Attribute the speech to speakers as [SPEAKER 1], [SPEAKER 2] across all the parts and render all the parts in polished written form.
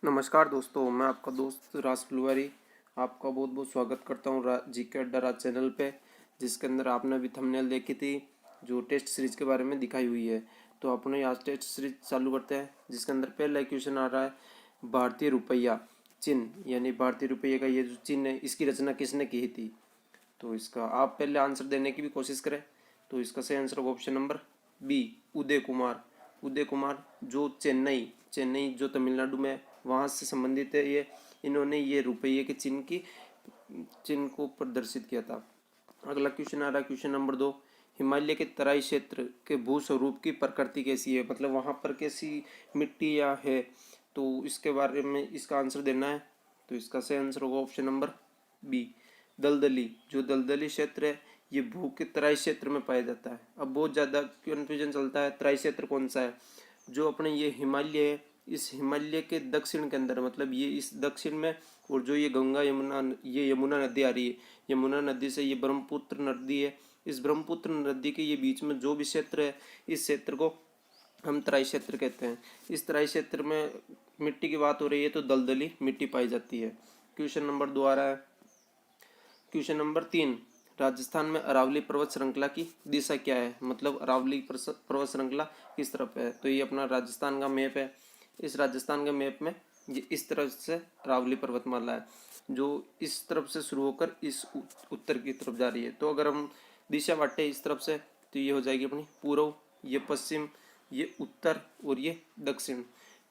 [SPEAKER 1] नमस्कार दोस्तों, मैं आपका दोस्त राज फुलवारी आपका बहुत बहुत स्वागत करता हूँ जीके अड्डा राज चैनल पे, जिसके अंदर आपने अभी थंबनेल देखी थी जो टेस्ट सीरीज के बारे में दिखाई हुई है। तो अपने आज टेस्ट सीरीज चालू करते हैं, जिसके अंदर पहला क्वेश्चन आ रहा है भारतीय रुपया चिन्ह, यानी भारतीय रुपये का ये जो चिन्ह है इसकी रचना किसने की थी। तो इसका आप पहले आंसर देने की भी कोशिश करें। तो इसका सही आंसर होगा option number B, Uday Kumar. Uday Kumar जो चेन्नई चेन्नई जो तमिलनाडु में वहाँ से संबंधित है, ये इन्होंने ये रुपये के चिन्ह को प्रदर्शित किया था। अगला क्वेश्चन आ रहा है क्वेश्चन नंबर 2। हिमालय के तराई क्षेत्र के भू स्वरूप की प्रकृति कैसी है, मतलब वहाँ पर कैसी मिट्टी या है, तो इसके बारे में इसका आंसर देना है। तो इसका सही आंसर होगा ऑप्शन नंबर बी, दलदली। जो दलदली क्षेत्र है ये भू के तराई क्षेत्र में पाया जाता है। अब बहुत ज़्यादा कन्फ्यूजन चलता है तराई क्षेत्र कौन सा है। जो अपने ये हिमालय है, इस हिमालय के दक्षिण के अंदर, मतलब ये इस दक्षिण में, और जो ये गंगा यमुना ये यमुना नदी आ रही है, यमुना नदी से ये ब्रह्मपुत्र नदी है, इस ब्रह्मपुत्र नदी के ये बीच में जो भी क्षेत्र है, इस क्षेत्र को हम तराई क्षेत्र कहते हैं। इस तराई क्षेत्र में मिट्टी की बात हो रही है तो दलदली मिट्टी पाई जाती है। क्वेश्चन नंबर 2 आ रहा है क्वेश्चन नंबर 3। राजस्थान में अरावली पर्वत श्रृंखला की दिशा क्या है, मतलब अरावली पर्वत श्रृंखला किस तरफ है। तो ये अपना राजस्थान का मैप है। इस राजस्थान के मैप में ये इस तरफ से अरावली पर्वतमाला है, जो इस तरफ से शुरू होकर इस उत्तर की तरफ जा रही है। तो अगर हम दिशा बांटे इस तरफ से तो ये हो जाएगी अपनी पूर्व, ये पश्चिम, ये उत्तर और ये दक्षिण।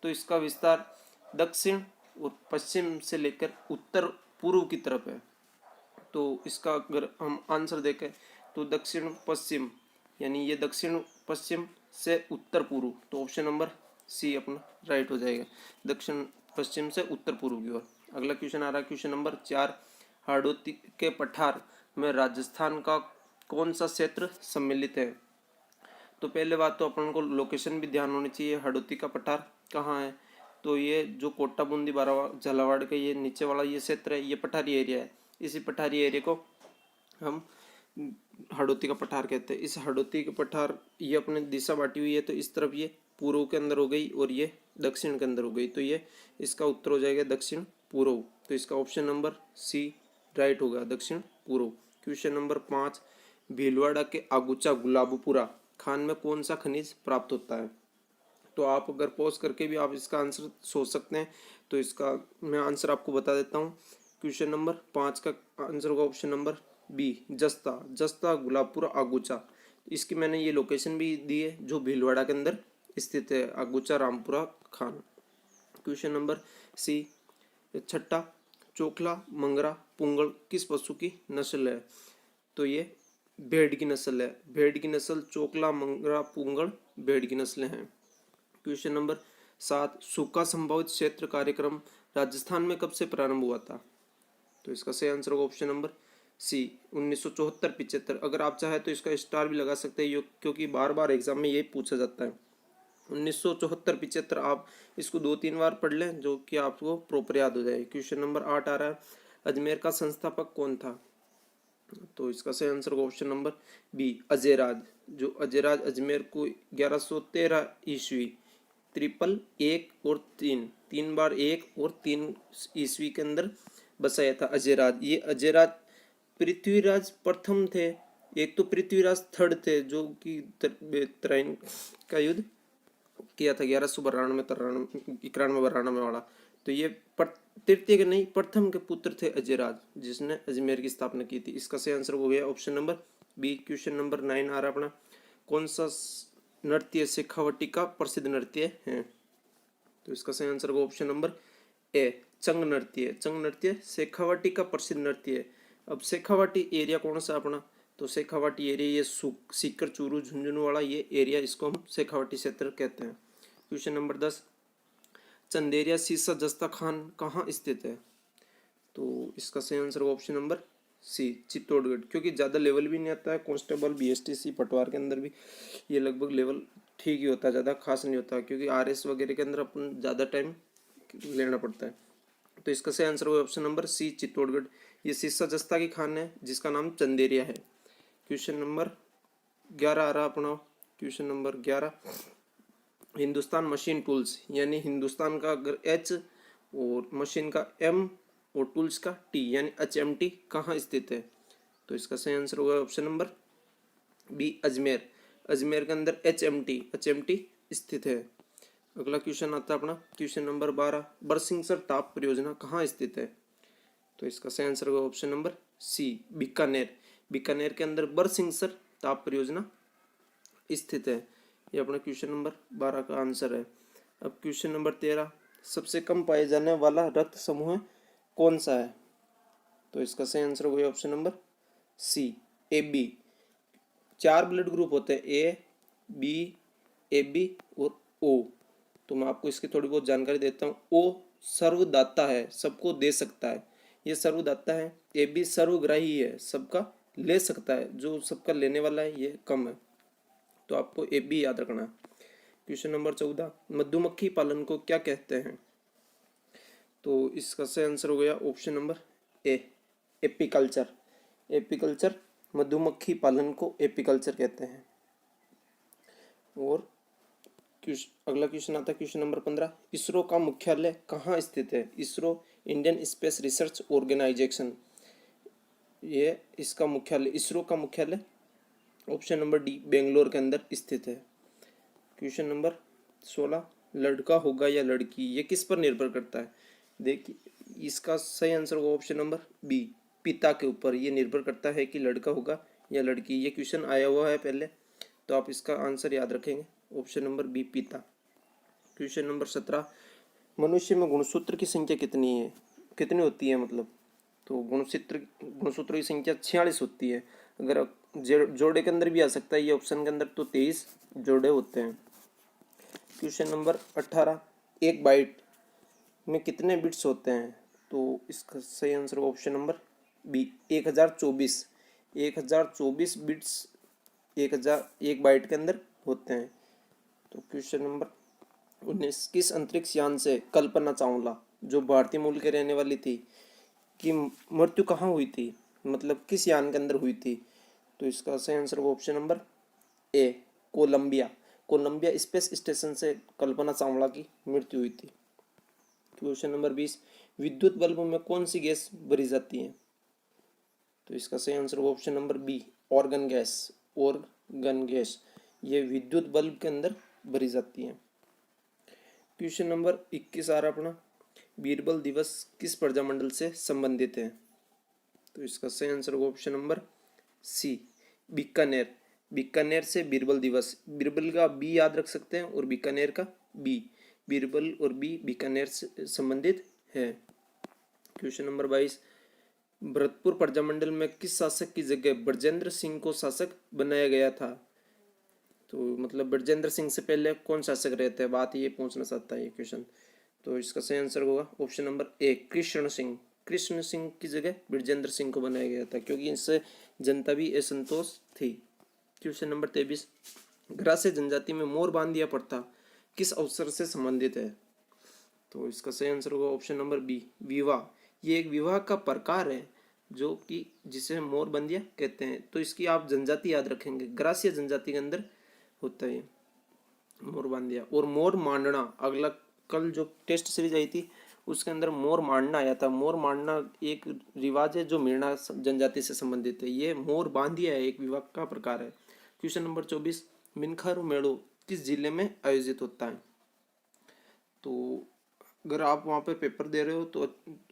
[SPEAKER 1] तो इसका विस्तार दक्षिण और पश्चिम से लेकर उत्तर पूर्व की तरफ है। तो इसका अगर हम आंसर देखें तो दक्षिण पश्चिम, यानी ये दक्षिण पश्चिम से उत्तर पूर्व, तो ऑप्शन नंबर सी अपना राइट हो जाएगा, दक्षिण पश्चिम से उत्तर पूर्व की ओर। अगला क्वेश्चन आ रहा है क्वेश्चन नंबर 4। हाड़ौती के पठार में राजस्थान का कौन सा क्षेत्र सम्मिलित है। तो पहले बात तो अपन को लोकेशन भी ध्यान होनी चाहिए। हाड़ौती का पठार कहाँ है, तो ये जो कोटा बूंदी बारावा झालावाड़ का ये नीचे वाला ये क्षेत्र है, ये पठारी एरिया है। इसी पठारी एरिया को हम हाड़ौती का पठार कहते हैं। इस हाड़ौती का पठार ये अपने दिशा बांटी हुई है, तो इस तरफ ये पूर्व के अंदर हो गई और ये दक्षिण के अंदर हो गई, तो ये इसका उत्तर हो जाएगा दक्षिण पूर्व। तो इसका ऑप्शन नंबर सी राइट होगा, दक्षिण पूर्व। Question number 5। भीलवाड़ा के आगुचा गुलाबपुरा खान में कौन सा खनिज प्राप्त होता है। तो आप अगर पॉज करके भी आप इसका आंसर सोच सकते हैं। तो इसका मैं आंसर आपको बता देता हूँ। क्वेश्चन नंबर 5 का आंसर होगा ऑप्शन नंबर बी, जस्ता। जस्ता गुलाबपुरा आगुचा, इसकी मैंने ये लोकेशन भी दी है जो भीलवाड़ा के अंदर स्थित है, आगुचा रामपुरा खान। क्वेश्चन नंबर सी, छठा, चोखला मंगरा पुंगड़ किस पशु की नस्ल है। तो ये भेड़ की नस्ल है। भेड़ की नस्ल चोकला मंगरा पुंगड़ भेड़ की नस्लें हैं। Question number 7। सूखा संभावित क्षेत्र कार्यक्रम राजस्थान में कब से प्रारंभ हुआ था। तो इसका सही आंसर होगा ऑप्शन नंबर सी, 1974-75। अगर आप चाहे तो इसका स्टार भी लगा सकते हैं, क्योंकि बार बार एग्जाम में ये पूछा जाता है। 1974-75 आप इसको 2-3 बार पढ़ लें, जो कि आपको प्रॉपर याद हो जाए। क्वेश्चन नंबर 8 आ रहा है, अजमेर का संस्थापक कौन था। तो इसका सही आंसर होगा ऑप्शन नंबर बी, अजयराज। जो अजयराज अजमेर को 1113 ईस्वी, 1 तीन बार 1 और 3 ईस्वी के अंदर बसाया था अजयराज। ये अजयराज पृथ्वीराज प्रथम थे। एक तो पृथ्वीराज थर्ड थे, जो कि तराइन का युद्ध किया था 1192-93 वाला। तो ये तृतीय के नहीं, प्रथम के पुत्र थे अजयराज, जिसने अजमेर की स्थापना की थी। इसका सही आंसर हो गया option number B. Question number 9 आ रहा अपना, कौन सा नृत्य शेखावटी का प्रसिद्ध नृत्य है। तो इसका सही आंसर होगा ऑप्शन नंबर ए, चंग नृत्य। चंग नृत्य शेखावटी का प्रसिद्ध नृत्य है। अब शेखावटी एरिया कौन सा अपना, तो शेखावटी एरिया ये सीकर चूरू झुंझुनू वाला ये एरिया, इसको हम शेखावटी क्षेत्र कहते हैं। Question number 10। चंदेरिया सीसा जस्ता खान कहाँ स्थित है। तो इसका सही आंसर होगा ऑप्शन नंबर सी, चित्तौड़गढ़। क्योंकि ज़्यादा लेवल भी नहीं आता है, कांस्टेबल बीएसटीसी पटवार के अंदर भी ये लगभग लेवल ठीक ही होता है, ज़्यादा खास नहीं होता, क्योंकि आरएस वगैरह के अंदर अपन ज़्यादा टाइम लेना पड़ता है। तो इसका सही आंसर होगा ऑप्शन नंबर सी, चित्तौड़गढ़। ये सीसा जस्ता की खान है जिसका नाम चंदेरिया है। क्वेश्चन नंबर 11 आ रहा अपना, question number 11। Hindustan machine tools, यानी हिंदुस्तान का अगर एच और मशीन का M और टूल्स का T यानी HMT कहाँ स्थित है? तो इसका सही आंसर होगा option number B Ajmer. Ajmer के अंदर HMT स्थित है। अगला क्वेश्चन आता है अपना क्वेश्चन नंबर 12, बरसिंगसर ताप परियोजना कहाँ स्थित है? तो इसका सही आंसर होगा option number C Bikaner. Bikaner के अंदर बरसिंगसर ताप परियोजना स्थित है। ये अपना क्वेश्चन नंबर 12 का आंसर है। अब क्वेश्चन नंबर 13, सबसे कम पाए जाने वाला रक्त समूह कौन सा है? तो इसका सही आंसर होगा option number C AB। 4 blood group होते हैं, A, B, AB और O। तो मैं आपको इसकी थोड़ी बहुत जानकारी देता हूँ। O सर्वदाता है, सबको दे सकता है, ये सर्वदाता है। AB सर्वग्राही है, सबका ले सकता है, जो सबका लेने वाला है ये कम है। तो आपको AB याद रखना है। क्वेश्चन नंबर 14, मधुमक्खी पालन को क्या कहते हैं? तो इसका सही आंसर हो गया option number A apiculture. Apiculture, मधुमक्खी पालन को एपीकल्चर कहते हैं। और अगला क्वेश्चन आता है क्वेश्चन नंबर 15, इसरो का मुख्यालय कहाँ स्थित है? ISRO Indian space research organisation, ये इसका मुख्यालय, इसरो का मुख्यालय ऑप्शन नंबर डी बेंगलोर के अंदर स्थित है। क्वेश्चन नंबर 16, लड़का होगा या लड़की, ये किस पर निर्भर करता है? देखिए इसका सही आंसर होगा ऑप्शन नंबर बी पिता के ऊपर ये निर्भर करता है कि लड़का होगा या लड़की। ये क्वेश्चन आया हुआ है पहले, तो आप इसका आंसर याद रखेंगे, ऑप्शन नंबर बी पिता। क्वेश्चन नंबर 17, मनुष्य में गुणसूत्र की संख्या कितनी है, कितनी होती है मतलब? तो गुणसूत्रों की संख्या 46 होती है। अगर जोड़े के अंदर भी आ सकता है ये ऑप्शन के अंदर, तो 23 जोड़े होते हैं। क्वेश्चन नंबर 18, एक बाइट में कितने बिट्स होते हैं? तो इसका सही answer option number B 1024। 1024 bits 1 byte के अंदर होते हैं। तो क्वेश्चन नंबर 19, किस अंतरिक्ष यान से कल्पना चावला, जो भारतीय मूल के रहने वाली थी, की मृत्यु कहाँ हुई थी, मतलब किस यान के अंदर हुई थी? तो इसका सही answer option number A Columbia. Columbia space station से कल्पना चावला की मृत्यु हुई थी। क्वेश्चन नंबर 20, विद्युत बल्ब में कौन सी गैस भरी जाती है? तो इसका सही answer option number B argon gas. Argon gas ये विद्युत बल्ब के अंदर भरी जाती है। क्वेश्चन नंबर 21 आ रहा अपना, बीरबल दिवस किस प्रजामंडल से संबंधित है? तो इसका सही आंसर होगा option number C Bikaner. Bikaner से बीरबल दिवस, बीरबल का बी याद रख सकते हैं और बीकानेर का बी, बीरबल और बी बीकानेर से संबंधित है। क्वेश्चन नंबर 22, भरतपुर प्रजामंडल में किस शासक की जगह ब्रजेंद्र सिंह को शासक बनाया गया था? तो मतलब ब्रजेंद्र सिंह से पहले कौन शासक रहते हैं, बात ये पूछना चाहता है ये क्वेश्चन। तो इसका सही आंसर होगा ऑप्शन नंबर ए कृष्ण सिंह। कृष्ण सिंह की जगह ब्रजेंद्र सिंह को बनाया गया था, क्योंकि इससे जनता भी असंतोष थी। क्वेश्चन नंबर 23, ग्रास्य जनजाति में मोर बांधिया प्रथा किस अवसर से संबंधित है? तो इसका सही आंसर होगा ऑप्शन नंबर बी विवाह। ये एक विवाह का प्रकार है जो कि जिसे मोर बंदिया कहते हैं। तो इसकी आप जनजाति याद रखेंगे, ग्रास्य जनजाति के अंदर होता है मोर बांधिया। और मोर मांडना, अगला कल जो टेस्ट सीरीज आई थी उसके अंदर मोर मांडना आया था। मोर मांडना एक रिवाज है जो मीणा जनजाति से संबंधित है। ये मोर बांधिया है, एक विवाह का प्रकार है। क्वेश्चन नंबर 24, मिनखारू मेड़ो किस जिले में आयोजित होता है? तो अगर आप वहाँ पर पेपर दे रहे हो तो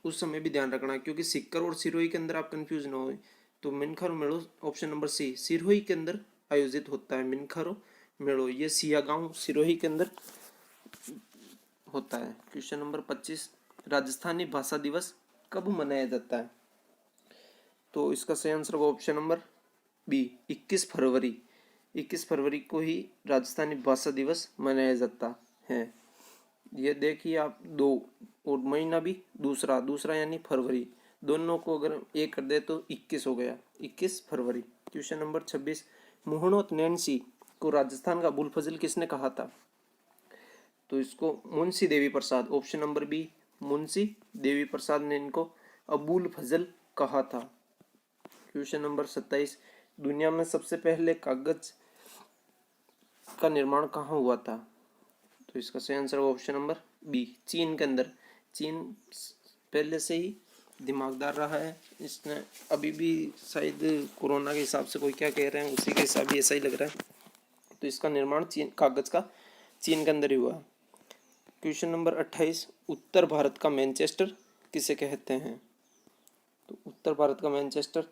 [SPEAKER 1] उस समय भी ध्यान रखना, क्योंकि सीकर और सिरोही के अंदर आप कंफ्यूज ना हो। तो मिनखारू मेड़ो ऑप्शन नंबर सी सिरोही के अंदर आयोजित होता है। मिनखारू मेड़ो ये सियागांव सिरोही के अंदर होता है। क्वेश्चन नंबर 25, राजस्थानी भाषा दिवस कब मनाया जाता है? तो इसका सही आंसर होगा ऑप्शन नंबर बी 21 फरवरी। 21 फरवरी को ही राजस्थानी भाषा दिवस मनाया जाता है। ये देखिए आप, दो और महीना भी दूसरा यानी फरवरी, दोनों को अगर एक कर दे तो 21 हो गया, 21 फरवरी। क्वेश्चन नंबर 26, मोहनोत नैन्सी को राजस्थान का अबुल फजल किसने कहा था? तो इसको Munshi Devi Prasad, option number B Munshi Devi Prasad ने इनको अबुल फजल कहा था। क्वेश्चन नंबर 27, दुनिया में सबसे पहले कागज का निर्माण कहाँ हुआ था? तो इसका सही आंसर ऑप्शन नंबर बी चीन के अंदर। चीन पहले से ही दिमागदार रहा है, इसने अभी भी शायद कोरोना के हिसाब से कोई क्या कह रहे हैं उसी के हिसाब भी ऐसा ही लग रहा है। तो इसका निर्माण चीन, कागज का चीन के अंदर ही हुआ। क्वेश्चन नंबर 28, उत्तर भारत का मैनचेस्टर किसे कहते हैं? तो उत्तर भारत का मैनचेस्टर,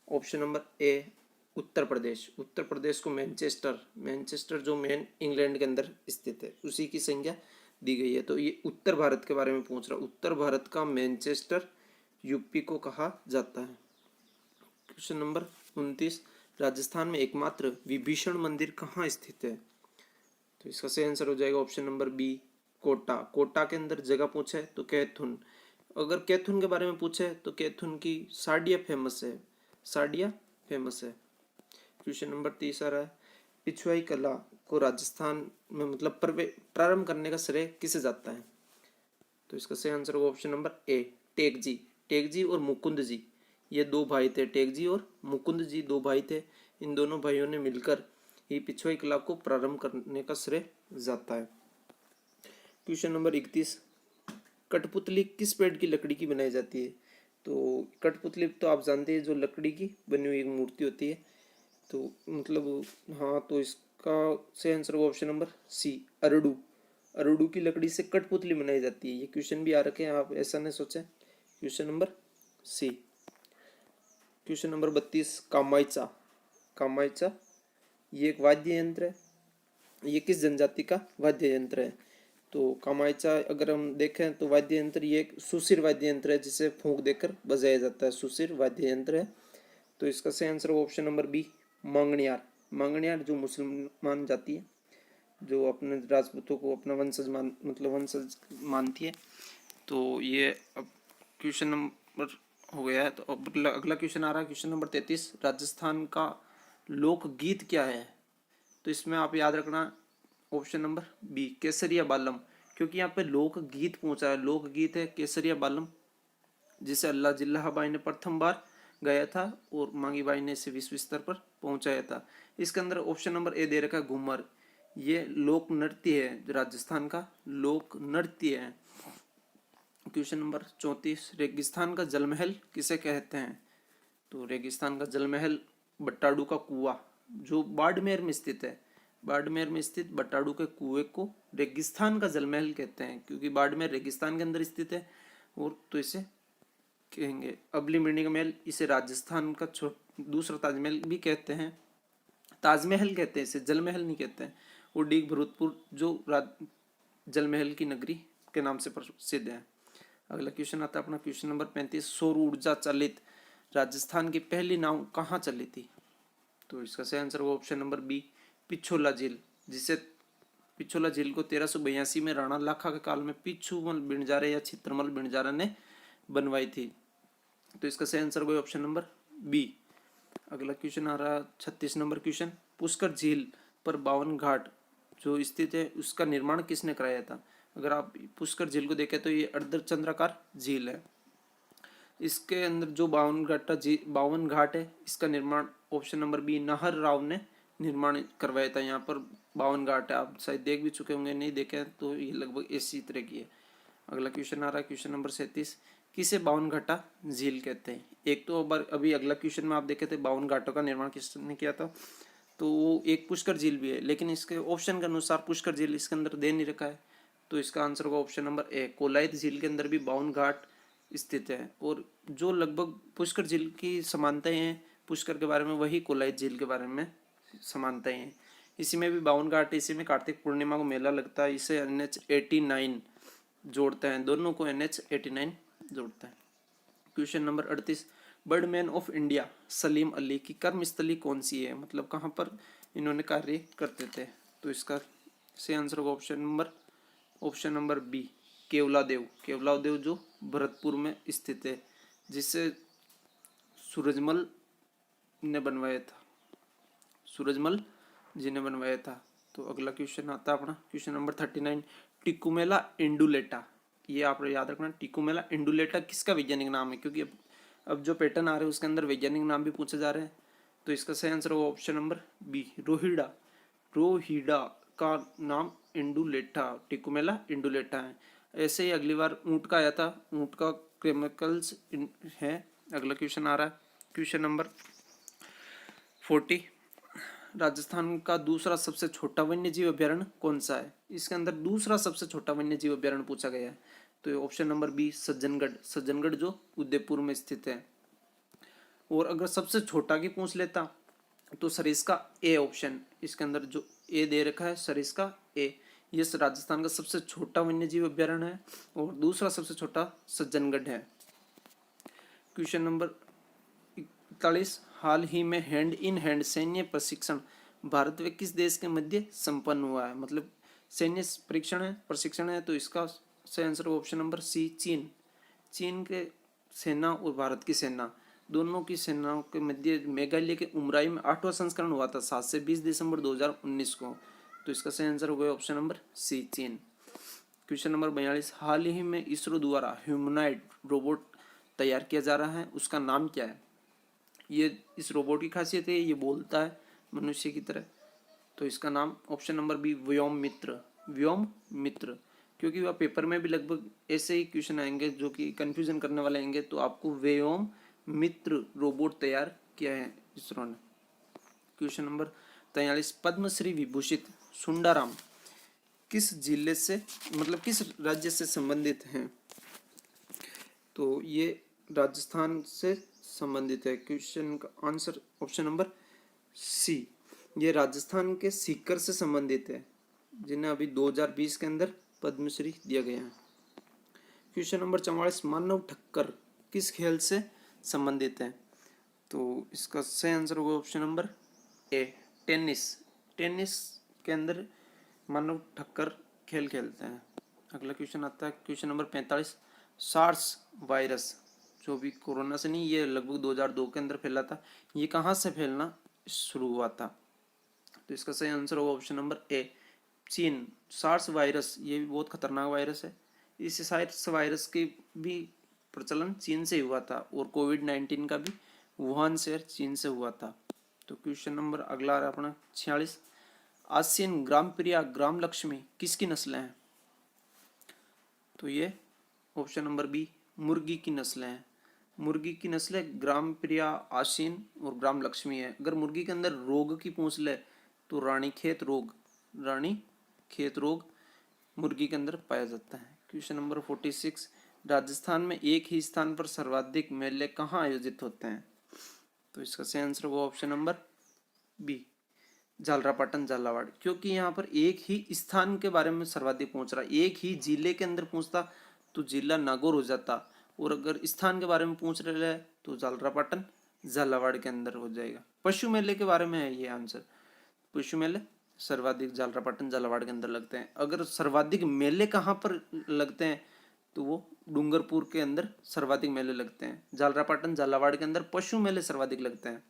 [SPEAKER 1] ऑप्शन नंबर ए उत्तर प्रदेश। उत्तर प्रदेश को मैनचेस्टर, मैनचेस्टर जो मेन इंग्लैंड के अंदर स्थित है उसी की संज्ञा दी गई है। तो ये उत्तर भारत के बारे में पूछ रहा, उत्तर भारत का मैनचेस्टर यूपी को कहा जाता है। क्वेश्चन नंबर 29, राजस्थान में एकमात्र विभीषण मंदिर कहाँ स्थित है? तो इसका सही आंसर हो जाएगा option number B Kota. Kota के अंदर जगह पूछे तो कैथुन, अगर कैथुन के बारे में पूछे तो कैथुन की साड़ियाँ फेमस है, साड़ियाँ फेमस है। क्वेश्चन नंबर 30 आ रहा है, पिछवाई कला को राजस्थान में मतलब प्रारंभ करने का श्रेय किसे जाता है? तो इसका सही आंसर होगा ऑप्शन नंबर ए टेकजी। टेकजी और मुकुंद जी, ये दो भाई थे, टेकजी और मुकुंद जी दो भाई थे। इन दोनों भाइयों ने मिलकर ही पिछवाई कला को प्रारंभ करने का श्रेय जाता है। क्वेश्चन नंबर 31, कठपुतली किस पेड़ की लकड़ी की बनाई जाती है? तो कठपुतली तो आप जानते हैं जो लकड़ी की बनी हुई एक मूर्ति होती है, तो मतलब हाँ, तो इसका सही आंसर होगा ऑप्शन नंबर सी अरडू। अरडू की लकड़ी से कठपुतली बनाई जाती है। ये क्वेश्चन भी आ रखे हैं, आप ऐसा नहीं सोचें। Question number C. Question number 32, Kamaicha. Kamaicha ये एक वाद्य यंत्र है, ये किस जनजाति का वाद्य यंत्र है? तो कामायचा अगर हम देखें तो वाद्य यंत्र ये एक सुशिर वाद्य यंत्र है जिसे फूंक देकर बजाया जाता है, सुशिर वाद्य यंत्र है। तो इसका सही आंसर होगा option number B Manganiyar. Manganiyar जो मुसलमान जाति है जो अपने राजपूतों को अपना वंशज मतलब वंशज मानती है। तो ये अब क्वेश्चन नंबर हो गया है। तो अब अगला क्वेश्चन आ रहा है, क्वेश्चन नंबर 33, राजस्थान का लोकगीत क्या है? तो इसमें आप याद रखना ऑप्शन नंबर बी केसरिया बालम, क्योंकि यहाँ पे लोकगीत पूछा है। लोकगीत है केसरिया बालम, जिसे अल्लाह जिल्लाह बाई ने प्रथम बार गाया था और मांगी बाई ने इसे विश्व स्तर पर पहुंचाया था। इसके अंदर ऑप्शन नंबर ए दे रखा है घूमर, ये लोक नृत्य है, राजस्थान का लोक नृत्य है। क्वेश्चन नंबर 34, रेगिस्तान का जलमहल किसे कहते हैं? तो रेगिस्तान का जलमहल बट्टाडू का कुआं जो बाड़मेर में स्थित है, बाड़मेर में स्थित बट्टाडू के कुएं को रेगिस्तान का जलमहल कहते हैं, क्योंकि बाड़मेर रेगिस्तान के अंदर स्थित है। और तो इसे कहेंगे अबली मिर्नी का महल, इसे राजस्थान का दूसरा ताजमहल भी कहते हैं, ताजमहल कहते हैं इसे, जलमहल नहीं कहते हैं। और डीग भरतपुर जो जलमहल की नगरी के नाम से प्रसिद्ध है। अगला क्वेश्चन आता है अपना क्वेश्चन नंबर 35, सौर ऊर्जा चालित राजस्थान की पहली नाव कहाँ चली थी? तो इसका सही आंसर होगा ऑप्शन नंबर बी पिछोला झील, जिसे पिछोला झील को 1382 में राणा लाखा के काल में पिछुमल बिणजारे या छित्रमल बिणजारा ने बनवाई थी। तो इसका सही आंसर होगा ऑप्शन नंबर बी। अगला क्वेश्चन आ रहा है 36 नंबर क्वेश्चन, पुष्कर झील पर 52 घाट जो स्थित है उसका निर्माण किसने कराया था? अगर आप पुष्कर झील को देखें तो ये अर्धचंद्राकार झील है। इसके अंदर जो 52 घाट है इसका निर्माण option number B Nahar Rao ने निर्माण करवाया था। यहाँ पर 52 घाट है, आप शायद देख भी चुके होंगे, नहीं देखे तो ये लगभग इसी तरह की है। अगला क्वेश्चन आ रहा है क्वेश्चन नंबर 37, किसे 52 घाटा झील कहते हैं? एक तो अभी अगला क्वेश्चन में आप देखे थे 52 घाटों का निर्माण किसने किया था, तो वो एक पुष्कर झील भी है, लेकिन इसके ऑप्शन के अनुसार पुष्कर झील इसके अंदर दे नहीं रखा है। तो इसका आंसर होगा ऑप्शन नंबर ए कोलायत झील के अंदर भी 52 घाट स्थित है। और जो लगभग पुष्कर झील की समानताएं हैं पुष्कर के बारे में, वही कोलायत झील के बारे में समानताएं हैं। इसी में भी 52 घाट, इसी में कार्तिक पूर्णिमा को मेला लगता है, इसे NH89 जोड़ता है, दोनों को NH89 जोड़ता है। Question number 38, Birdman of India Salim Ali की कर्मस्थली कौन सी है? मतलब कहाँ पर इन्होंने कार्य करते थे? तो इसका सही आंसर होगा option number B Keoladeo. Keoladeo जो भरतपुर में स्थित है, जिसे सूरजमल ने बनवाया था, सूरजमल जी ने बनवाया था। तो अगला क्वेश्चन आता है अपना क्वेश्चन नंबर 39, टिकुमेला इंडुलेटा, ये आप याद रखना, टिकुमेला इंडुलेटा किसका वैज्ञानिक नाम है? क्योंकि अब जो पैटर्न आ रहे हैं उसके अंदर वैज्ञानिक नाम भी पूछे जा रहे हैं। तो इसका सही आंसर होगा option number B Rohida. Rohida का नाम इंडुलेटा, टिकुमेला इंडुलेटा है। ऐसे ही अगली बार ऊँट का आया था, ऊँट का केमिकल्स है। अगला क्वेश्चन आ रहा है, क्वेश्चन नंबर 40। राजस्थान का दूसरा सबसे छोटा वन्य जीव अभ्यारण्य कौन सा है? इसके अंदर दूसरा सबसे छोटा वन्य जीव अभ्यारण्य पूछा गया है। तो option number B Sajjangarh, Sajjangarh जो उदयपुर में स्थित है। और अगर सबसे छोटा की पूछ लेता तो सरिस्का ए ऑप्शन, इसके अंदर जो ए दे रखा है सरिस्का ए, ये राजस्थान का सबसे छोटा वन्य जीव अभ्यारण्य है और दूसरा सबसे छोटा सज्जनगढ़ है। Question number 41। हाल ही में हैंड इन हैंड सैन्य प्रशिक्षण भारत व किस देश के मध्य संपन्न हुआ है? मतलब सैन्य परीक्षण है, प्रशिक्षण है, तो इसका सही आंसर ऑप्शन नंबर सी चीन। चीन के सेना और भारत की सेना दोनों की सेनाओं के मध्य मेघालय के उमराई में 8वां संस्करण हुआ था 7 से 20 दिसंबर 2019 को। तो इसका सही आंसर हो गया ऑप्शन नंबर सी चीन। Question number 42। हाल ही में इसरो द्वारा ह्यूमनॉइड रोबोट तैयार किया जा रहा है, उसका नाम क्या है? ये इस रोबोट की खासियत है, ये बोलता है मनुष्य की तरह। तो इसका नाम ऑप्शन नंबर बी व्योम मित्र, व्योम मित्र। क्योंकि वह पेपर में भी लगभग ऐसे ही क्वेश्चन आएंगे जो कि कंफ्यूजन करने वाले आएंगे, तो आपको व्योम मित्र रोबोट तैयार किया है इसरो ने। Question number 43। पद्मश्री विभूषित सुंडाराम किस जिले से, मतलब किस राज्य से संबंधित हैं? तो ये राजस्थान से संबंधित है। क्वेश्चन का आंसर ऑप्शन नंबर सी, ये राजस्थान के सीकर से संबंधित है, जिन्हें अभी 2020 के अंदर पद्मश्री दिया गया है। Question number 44। मानव ठक्कर किस खेल से संबंधित है? तो इसका सही आंसर होगा ऑप्शन नंबर ए टेनिस। टेनिस के अंदर मानव ठक्कर खेल खेलते हैं। अगला क्वेश्चन आता है क्वेश्चन नंबर 45। सार्स वायरस जो भी कोरोना से नहीं, ये लगभग 2002 के अंदर फैला था, ये कहाँ से फैलना शुरू हुआ था? तो इसका सही आंसर होगा ऑप्शन नंबर ए चीन। सार्स वायरस ये भी बहुत खतरनाक वायरस है। इस सार्स वायरस की भी प्रचलन चीन से हुआ था और कोविड-19 का भी वुहान शहर चीन से हुआ था। तो क्वेश्चन नंबर अगला आ रहा है अपना 46। आसियन ग्राम प्रिया ग्राम लक्ष्मी किसकी नस्लें हैं? तो ये ऑप्शन नंबर बी मुर्गी की नस्लें हैं। मुर्गी की नस्लें ग्राम प्रिया, आशीन और ग्राम लक्ष्मी है। अगर मुर्गी के अंदर रोग की पूछ ले तो रानीखेत रोग, रानीखेत रोग मुर्गी के अंदर पाया जाता है। Question number 46। राजस्थान में एक ही स्थान पर सर्वाधिक मेले कहाँ आयोजित होते हैं? तो इसका सही आंसर होगा option number B Jhalrapatan Jhalawar. क्योंकि यहाँ पर एक ही स्थान के बारे में सर्वाधिक पूछ रहा है, एक ही जिले के अंदर पूछता तो जिला नागौर हो जाता, और अगर स्थान के बारे में पूछ रहे हैं तो झालरापाटन झालावाड़ के अंदर हो जाएगा। पशु मेले के बारे में है ये आंसर। पशु मेले सर्वाधिक झालरापाटन झालावाड़ के अंदर लगते हैं। अगर सर्वाधिक मेले कहाँ पर लगते हैं तो वो डूंगरपुर के अंदर सर्वाधिक मेले लगते हैं। झालरापाटन झालावाड़ के अंदर पशु मेले सर्वाधिक लगते हैं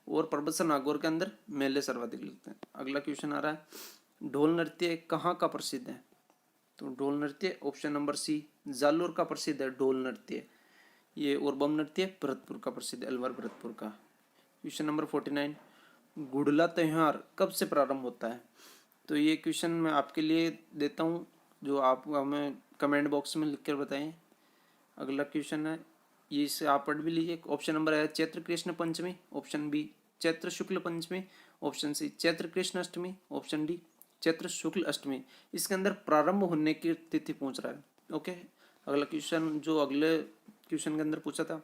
[SPEAKER 1] और परबतसर नागौर के अंदर मेले सर्वाधिक लगते हैं। अगला क्वेश्चन आ रहा है ढोल नृत्य कहाँ का प्रसिद्ध है? तो ढोल नृत्य ऑप्शन नंबर सी जालोर का प्रसिद्ध है ढोल नृत्य ये, और बम नृत्य भरतपुर का प्रसिद्ध है, अलवर भरतपुर का। Question number 49। गुड़ला त्योहार कब से प्रारंभ होता है? तो ये क्वेश्चन मैं आपके लिए देता हूँ, जो आप हमें कमेंट बॉक्स में लिख कर बताएं। अगला क्वेश्चन है, ये इसे आप पढ़ भी लीजिए। ऑप्शन नंबर है चैत्र कृष्ण पंचमी, ऑप्शन बी चैत्र शुक्ल पंचमी, option C Chaitra Krishna Ashtami, option D Chaitra शुक्ल अष्टमी। इसके अंदर प्रारंभ होने की तिथि पूछ रहा है। ओके, अगला क्वेश्चन जो अगले क्वेश्चन के अंदर पूछा था,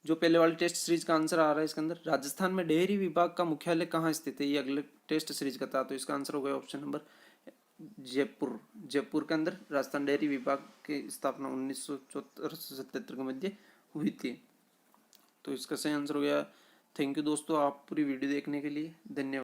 [SPEAKER 1] जो पहले वाली टेस्ट सीरीज का आंसर आ रहा है इसके अंदर, राजस्थान में डेयरी विभाग का मुख्यालय कहाँ स्थित है? ये अगले टेस्ट सीरीज का था, तो इसका आंसर हो गया ऑप्शन नंबर जयपुर। जयपुर के अंदर राजस्थान डेयरी विभाग की स्थापना 1974-77 के मध्य हुई थी। तो इसका सही आंसर हो गया। थैंक यू दोस्तों, आप पूरी वीडियो देखने के लिए धन्यवाद।